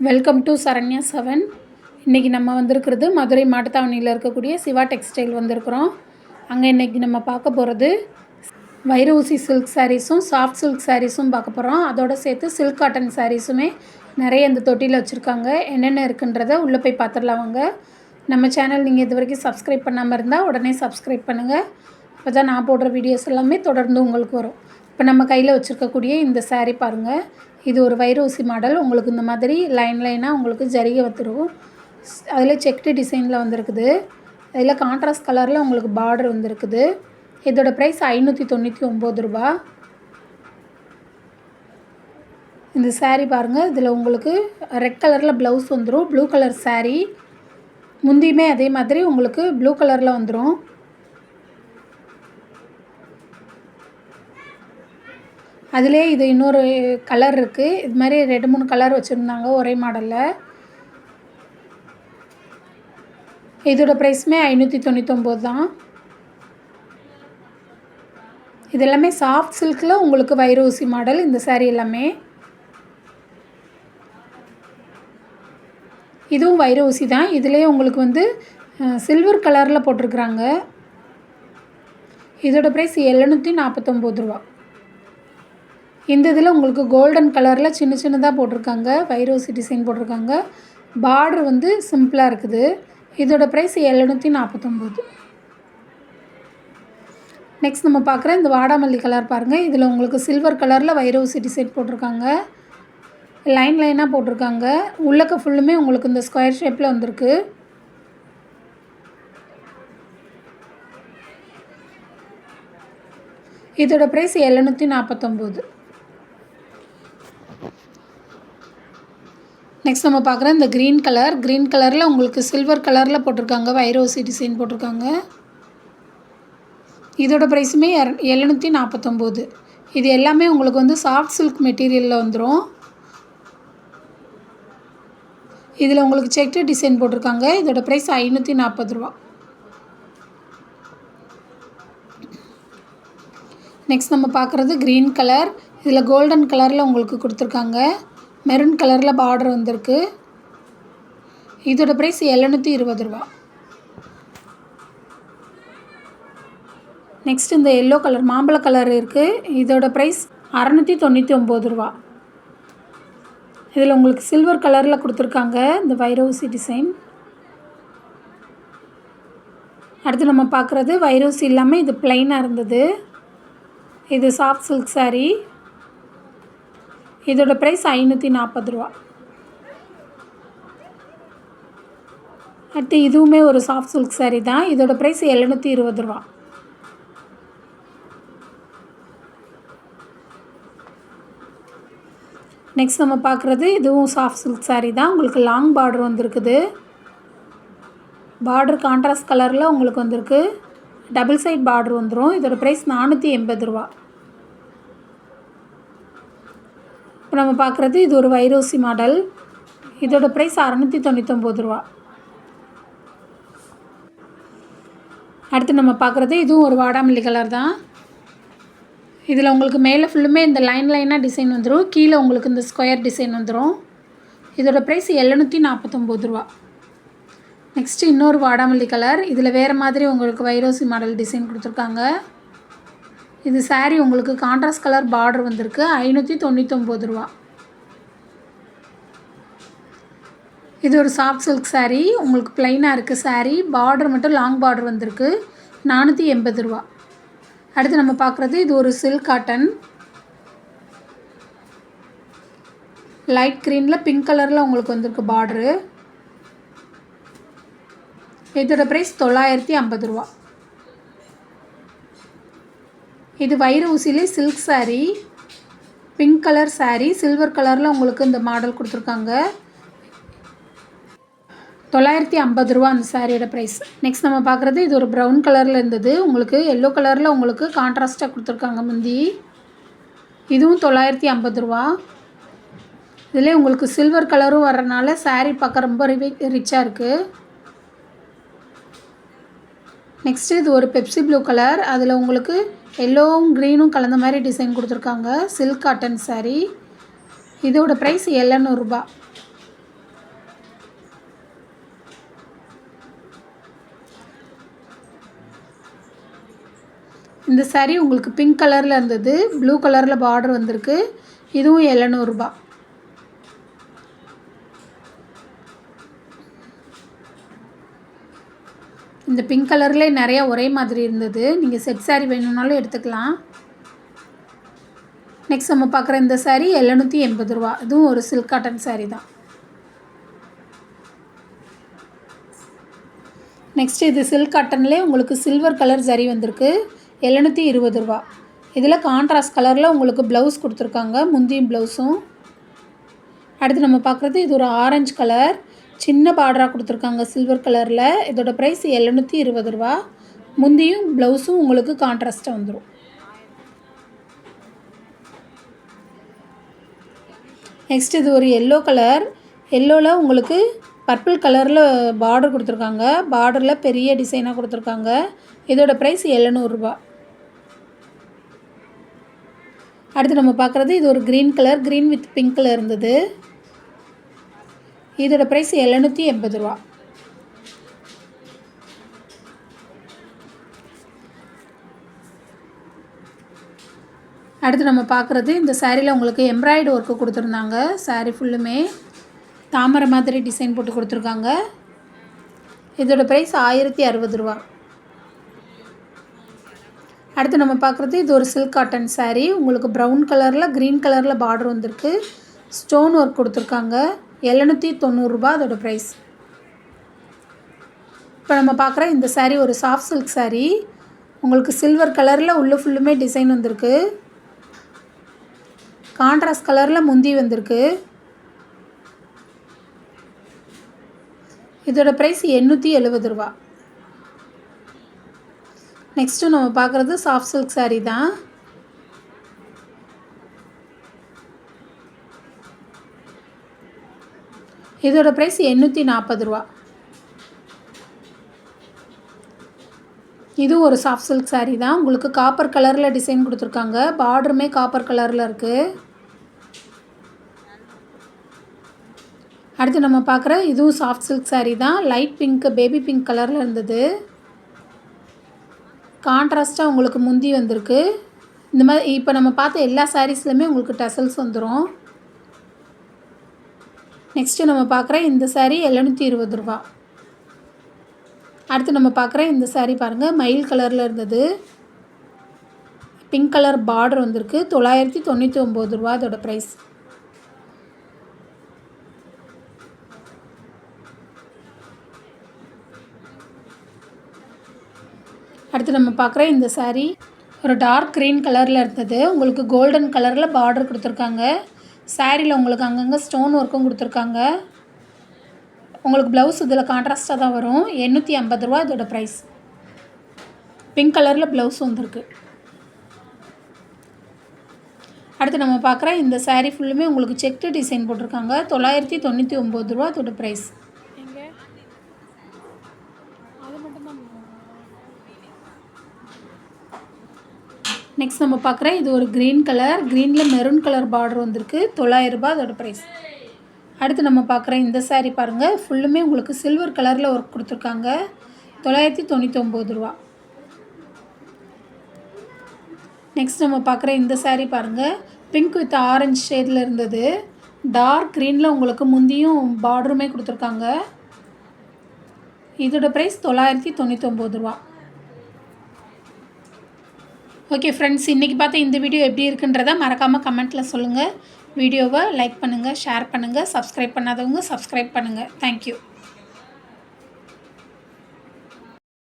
Welcome to Saranya 7. இன்றைக்கி நம்ம வந்திருக்கிறது மதுரை மாட்டுத்தாவணியில் இருக்கக்கூடிய சிவா டெக்ஸ்டைல் வந்திருக்கிறோம். அங்கே இன்றைக்கி நம்ம பார்க்க போகிறது வைர ஊசி சில்க் சாரீஸும் சாஃப்ட் சில்க் சாரீஸும் பார்க்க போகிறோம். அதோடு சேர்த்து சில்க் காட்டன் சாரீஸுமே நிறைய இந்த தொட்டியில் வச்சுருக்காங்க. என்னென்ன இருக்குன்றதை உள்ளே போய் பார்த்துடலாம் வாங்க. நம்ம சேனல் நீங்கள் இது வரைக்கும் சப்ஸ்கிரைப் பண்ணாமல் இருந்தால் உடனே சப்ஸ்கிரைப் பண்ணுங்கள். அப்போ தான் நான் போடுற வீடியோஸ் எல்லாமே தொடர்ந்து உங்களுக்கு வரும். இப்போ நம்ம கையில் வச்சுருக்கக்கூடிய இந்த சாரீ பாருங்கள். இது ஒரு வைர ஊசி மாடல். உங்களுக்கு இந்த மாதிரி லைனாக உங்களுக்கு ஜரிகை வந்துடும். அதில் செக்டு டிசைனில் வந்திருக்குது. அதில் கான்ட்ராஸ்ட் கலரில் உங்களுக்கு பார்டர் வந்திருக்குது. இதோட ப்ரைஸ் 599 ரூபா. இந்த சாரீ பாருங்கள். இதில் உங்களுக்கு ரெட் கலரில் ப்ளவுஸ் வந்துடும். Blue colour sari. முந்தியுமே அதே மாதிரி உங்களுக்கு ப்ளூ கலரில் வந்துடும். அதிலே இது இன்னொரு கலர் இருக்குது. இது மாதிரி 2-3 கலர் வச்சுருந்தாங்க ஒரே மாடலில். இதோட ப்ரைஸுமே 599 தான். இது எல்லாமே சாஃப்ட் சில்கில் உங்களுக்கு வைர ஊசி மாடல். இந்த சாரீ எல்லாமே இதுவும் வைர ஊசி தான். இதிலே உங்களுக்கு வந்து சில்வர் கலரில் போட்டிருக்குறாங்க. இதோட ப்ரைஸ் 749 ரூபா. இந்த இதில் உங்களுக்கு கோல்டன் கலரில் சின்னதாக போட்டிருக்காங்க. வைர ஊசி டிசைன் போட்டிருக்காங்க. பார்டர் வந்து சிம்பிளாக இருக்குது. இதோட ப்ரைஸ் 749. நெக்ஸ்ட் நம்ம பார்க்குற இந்த வாடாமல்லி கலர் பாருங்கள். இதில் உங்களுக்கு சில்வர் கலரில் வைர ஊசி டிசைன் போட்டிருக்காங்க. லைனாக போட்டிருக்காங்க. உள்ளக்க ஃபுல்லுமே உங்களுக்கு இந்த ஸ்கொயர் ஷேப்பில் வந்திருக்கு. இதோட ப்ரைஸ் 749. நெக்ஸ்ட் நம்ம பார்க்குற இந்த க்ரீன் கலரில் உங்களுக்கு சில்வர் கலரில் போட்டிருக்காங்க. வைர ஊசி டிசைன் போட்டிருக்காங்க. இதோட ப்ரைஸுமே 749. இது எல்லாமே உங்களுக்கு வந்து சாஃப்ட் சில்க் மெட்டீரியலில் வந்துடும். இதில் உங்களுக்கு செக்டு டிசைன் போட்டிருக்காங்க. இதோட ப்ரைஸ் 540 ரூபா. நெக்ஸ்ட் நம்ம பார்க்குறது க்ரீன் கலர். இதில் கோல்டன் கலரில் உங்களுக்கு கொடுத்துருக்காங்க. மெரூன் கலரில் பார்டர் வந்திருக்கு. இதோட ப்ரைஸ் 720 ரூபா. நெக்ஸ்ட் இந்த எல்லோ கலர் மாம்பழ கலர் இருக்குது. இதோட ப்ரைஸ் 699 ரூபா. இதில் உங்களுக்கு சில்வர் கலரில் கொடுத்துருக்காங்க இந்த வைர ஊசி டிசைன். அடுத்து நம்ம பார்க்குறது வைர ஊசி இல்லாமல் இது ப்ளைனாக இருந்தது. இது சாஃப்ட் சில்க் சாரீ. இதோட ப்ரைஸ் 540 ரூபா. அடுத்து இதுவுமே ஒரு சாஃப்ட் சில்க் சாரீ தான். இதோட ப்ரைஸ் 720 ரூபா. நெக்ஸ்ட் நம்ம பார்க்குறது இதுவும் சாஃப்ட் சில்க் சாரீ தான். உங்களுக்கு லாங் பார்டர் வந்திருக்குது. பார்டர் கான்ட்ராஸ்ட் கலரில் உங்களுக்கு வந்திருக்கு. டபுள் சைட் பார்டர் வந்துடும். இதோட ப்ரைஸ் 480 ரூபா. இப்போ நம்ம பார்க்குறது இது ஒரு வைர ஊசி மாடல். இதோட ப்ரைஸ் 699 ரூபா. அடுத்து நம்ம பார்க்குறது இதுவும் ஒரு வாடாமல்லி கலர் தான். இதில் உங்களுக்கு மேலே ஃபுல்லுமே இந்த லைனாக டிசைன் வந்துடும். கீழே உங்களுக்கு இந்த ஸ்கொயர் டிசைன் வந்துடும். இதோட ப்ரைஸ் 749 ரூபா. நெக்ஸ்ட்டு இன்னொரு வாடாமல்லி கலர். இதில் வேறு மாதிரி உங்களுக்கு வைர ஊசி மாடல் டிசைன் கொடுத்துருக்காங்க. இது சாரீ உங்களுக்கு கான்ட்ராஸ்ட் கலர் பார்டர் வந்திருக்கு. 599 ரூபா. இது ஒரு சாஃப்ட் சில்க் சாரீ. உங்களுக்கு ப்ளைனாக இருக்குது சாரீ. பார்டர் மட்டும் லாங் பார்டர் வந்திருக்கு. 480 ரூபா. அடுத்து நம்ம பார்க்குறது இது ஒரு சில்க் காட்டன். லைட் க்ரீனில் பிங்க் கலரில் உங்களுக்கு வந்திருக்கு பார்டரு. இதோட ப்ரைஸ் 950 ரூபா. இது வைர ஊசிலே silk sari. Pink colour sari. Silver கலரில் உங்களுக்கு இந்த மாடல் கொடுத்துருக்காங்க. 950 ரூபா அந்த சாரியோட ப்ரைஸ். நெக்ஸ்ட் நம்ம பார்க்குறது இது ஒரு ப்ரௌன் கலரில் இருந்தது. உங்களுக்கு எல்லோ கலரில் உங்களுக்கு கான்ட்ராஸ்ட்டாக கொடுத்துருக்காங்க முந்தி. இதுவும் 950 ரூபா. இதிலே உங்களுக்கு சில்வர் கலரும் வர்றதுனால சாரீ பார்க்க ரொம்ப ரிச்சாக இருக்குது. நெக்ஸ்ட்டு இது ஒரு பெப்சி ப்ளூ கலர். அதில் உங்களுக்கு எல்லோவும் க்ரீனும் கலந்த மாதிரி டிசைன் கொடுத்துருக்காங்க. Silk cotton sari. இதோட ப்ரைஸ் 700 ரூபா. இந்த saree உங்களுக்கு பிங்க் கலரில் இருந்தது, ப்ளூ கலரில் பார்டர் வந்திருக்கு. இதுவும் 700 ரூபா. இந்த பிங்க் கலர்லேயே நிறையா ஒரே மாதிரி இருந்தது. நீங்கள் செட் saree வேணும்னாலும் எடுத்துக்கலாம். நெக்ஸ்ட் நம்ம பார்க்குற இந்த saree 780 ரூபா. இதுவும் ஒரு சில்க் காட்டன் saree தான். நெக்ஸ்ட் இது சில்க் காட்டன்லேயே உங்களுக்கு சில்வர் கலர் ஜரி வந்திருக்கு. 720 ரூபா. இதில் கான்ட்ராஸ்ட் கலரில் உங்களுக்கு ப்ளவுஸ் கொடுத்துருக்காங்க, முந்தியும் ப்ளவுஸும். அடுத்து நம்ம பார்க்குறது இது ஒரு ஆரஞ்சு கலர், சின்ன பார்டராக கொடுத்துருக்காங்க சில்வர் கலரில். இதோட ப்ரைஸ் 720 ரூபா. முந்தியும் ப்ளவுஸும் உங்களுக்கு கான்ட்ராஸ்ட்டாக வந்துடும். நெக்ஸ்ட் இது ஒரு எல்லோ கலர், எல்லோவில் உங்களுக்கு பர்பிள் கலரில் பார்டர் கொடுத்துருக்காங்க. பார்டரில் பெரிய டிசைனாக கொடுத்துருக்காங்க. இதோட ப்ரைஸ் 700 ரூபா. அடுத்து நம்ம பார்க்குறது இது ஒரு க்ரீன் கலர், க்ரீன் வித் பிங்க்கில் இருந்தது. இதோட ப்ரைஸ் 780 ரூபா. அடுத்து நம்ம பார்க்குறது இந்த சாரியில் உங்களுக்கு எம்ப்ராய்டு ஒர்க்கு கொடுத்துருந்தாங்க. சாரீ ஃபுல்லுமே தாமரை மாதிரி டிசைன் போட்டு கொடுத்துருக்காங்க. இதோட ப்ரைஸ் 1060 ரூபா. அடுத்து நம்ம பார்க்குறது இது ஒரு சில்க் காட்டன் சாரீ. உங்களுக்கு ப்ரௌன் கலரில் க்ரீன் கலரில் பார்டர் வந்திருக்கு. ஸ்டோன் ஒர்க் கொடுத்துருக்காங்க. 790 ரூபா அதோட ப்ரைஸ். இப்போ நம்ம பார்க்குற இந்த சாரீ ஒரு சாஃப்ட் சில்க் சாரீ. உங்களுக்கு சில்வர் கலரில் உள்ள ஃபுல்லுமே டிசைன் வந்திருக்கு. கான்ட்ராஸ்ட் கலரில் முந்தி வந்திருக்கு. இதோட ப்ரைஸ் 870 ரூபா. நெக்ஸ்ட்டு நம்ம பார்க்குறது சாஃப்ட் சில்க் சாரீ தான். இதோட ப்ரைஸ் 840 ரூபா. இது ஒரு சாஃப்ட் சில்க் சாரீ தான். உங்களுக்கு காப்பர் கலரில் டிசைன் கொடுத்துருக்காங்க. பார்டருமே காப்பர் கலரில் இருக்குது. அடுத்து நம்ம பார்க்குற இதுவும் சாஃப்ட் சில்க் சாரீ தான். லைட் பிங்க், பேபி பிங்க் கலரில் இருந்தது. கான்ட்ராஸ்ட்டாக உங்களுக்கு முந்தி வந்திருக்கு. இந்த மாதிரி இப்போ நம்ம பார்த்த எல்லா சாரீஸ்லையுமே உங்களுக்கு டசல்ஸ் வந்துடும். நெக்ஸ்ட்டு நம்ம பார்க்குற இந்த சாரீ 720 ரூபா. அடுத்து நம்ம பார்க்குற இந்த சாரீ பாருங்கள், மயில் கலரில் இருந்தது. பிங்க் கலர் பார்டர் வந்திருக்கு. 999 ரூபா அதோட ப்ரைஸ். அடுத்து நம்ம பார்க்குற இந்த சாரீ ஒரு டார்க் க்ரீன் கலரில் இருந்தது. உங்களுக்கு கோல்டன் கலரில் பார்டர் கொடுத்துருக்காங்க. சாரியில் உங்களுக்கு அங்கங்கே ஸ்டோன் ஒர்க்கும் கொடுத்துருக்காங்க. உங்களுக்கு ப்ளவுஸ் இதில் கான்ட்ராஸ்ட்டாக தான் வரும். 850 ரூபா இதோட ப்ரைஸ். பிங்க் கலரில் ப்ளவுஸ் வந்துருக்கு. அடுத்து நம்ம பார்க்குற இந்த சாரீ ஃபுல்லுமே உங்களுக்கு செக்டு டிசைன் போட்டிருக்காங்க. 999 ரூபா அதோட ப்ரைஸ். நெக்ஸ்ட் நம்ம பார்க்குற இது ஒரு க்ரீன் கலர், க்ரீனில் மெரூன் கலர் பார்டர் வந்திருக்கு. 900 ரூபா அதோட ப்ரைஸ். அடுத்து நம்ம பார்க்குற இந்த சாரீ பாருங்கள், ஃபுல்லுமே உங்களுக்கு சில்வர் கலரில் ஒர்க் கொடுத்துருக்காங்க. 999 ரூபா. நெக்ஸ்ட் நம்ம பார்க்குற இந்த சாரீ பாருங்கள், பிங்க் வித் ஆரஞ்சு ஷேடில் இருந்தது. டார்க் க்ரீனில் உங்களுக்கு முந்தியும் பார்டருமே கொடுத்துருக்காங்க. இதோட ப்ரைஸ் 999 ரூபா. ஓகே ஃப்ரெண்ட்ஸ், இன்றைக்கி பார்த்த இந்த வீடியோ எப்படி இருக்குன்றதை மறக்காமல் கமெண்ட்டில் சொல்லுங்கள். வீடியோவை லைக் பண்ணுங்கள், ஷேர் பண்ணுங்கள், சப்ஸ்கிரைப் பண்ணாதவங்க சப்ஸ்கிரைப் பண்ணுங்கள். தேங்க்யூ.